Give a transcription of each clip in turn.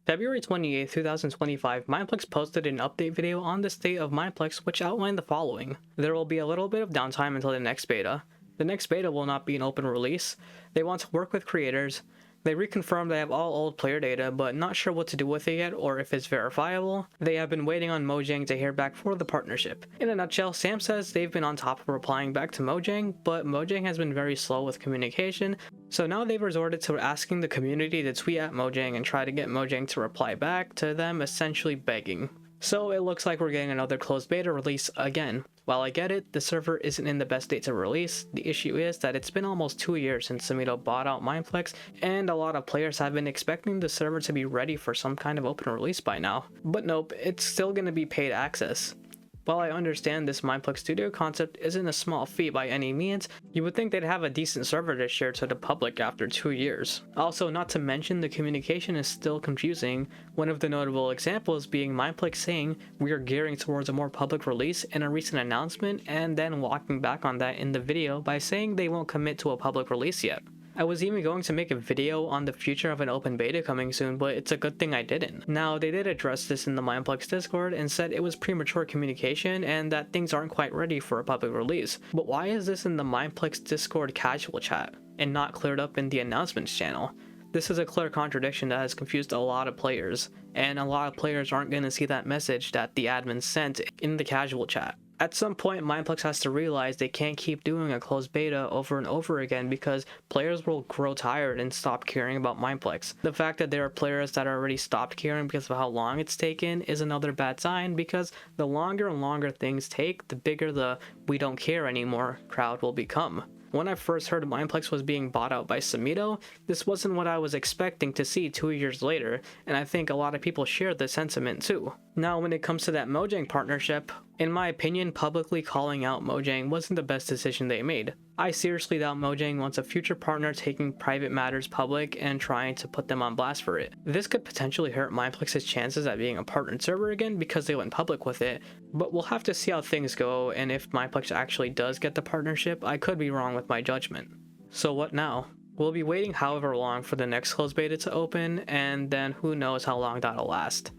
February 28, 2025, Mineplex posted an update video on the state of Mineplex which outlined the following. There will be a little bit of downtime until the next beta. The next beta will not be an open release. They want to work with creators. They reconfirmed they have all old player data, but not sure what to do with it yet or if it's verifiable. They have been waiting on Mojang to hear back for the partnership. In a nutshell, Sam says they've been on top of replying back to Mojang, but Mojang has been very slow with communication, so now they've resorted to asking the community to tweet at Mojang and try to get Mojang to reply back to them, essentially begging. So it looks like we're getting another closed beta release again. While I get it, the server isn't in the best state to release, the issue is that it's been almost 2 years since Samito bought out Mineplex, and a lot of players have been expecting the server to be ready for some kind of open release by now. But nope, it's still going to be paid access. While I understand this Mineplex Studio concept isn't a small feat by any means, you would think they'd have a decent server to share to the public after 2 years. Also, not to mention the communication is still confusing, one of the notable examples being Mineplex saying we are gearing towards a more public release in a recent announcement and then walking back on that in the video by saying they won't commit to a public release yet. I was even going to make a video on the future of an open beta coming soon, but it's a good thing I didn't. Now, they did address this in the Mineplex Discord and said it was premature communication and that things aren't quite ready for a public release. But why is this in the Mineplex Discord casual chat and not cleared up in the announcements channel? This is a clear contradiction that has confused a lot of players, and a lot of players aren't going to see that message that the admin sent in the casual chat. At some point, Mineplex has to realize they can't keep doing a closed beta over and over again because players will grow tired and stop caring about Mineplex. The fact that there are players that already stopped caring because of how long it's taken is another bad sign, because the longer and longer things take, the bigger the "we don't care anymore" crowd will become. When I first heard Mineplex was being bought out by Samito, this wasn't what I was expecting to see 2 years later, and I think a lot of people share this sentiment too. Now, when it comes to that Mojang partnership, in my opinion, publicly calling out Mojang wasn't the best decision they made. I seriously doubt Mojang wants a future partner taking private matters public and trying to put them on blast for it. This could potentially hurt Mineplex's chances at being a partnered server again because they went public with it, but we'll have to see how things go, and if Mineplex actually does get the partnership, I could be wrong with my judgment. So what now? We'll be waiting however long for the next closed beta to open, and then who knows how long that'll last.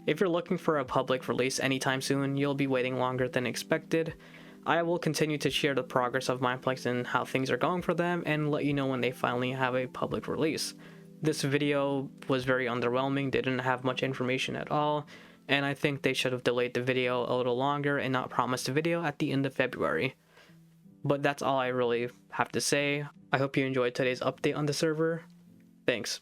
If you're looking for a public release anytime soon, you'll be waiting longer than expected. I will continue to share the progress of Mineplex and how things are going for them and let you know when they finally have a public release. This video was very underwhelming, didn't have much information at all, and I think they should have delayed the video a little longer and not promised a video at the end of February. But that's all I really have to say. I hope you enjoyed today's update on the server. Thanks.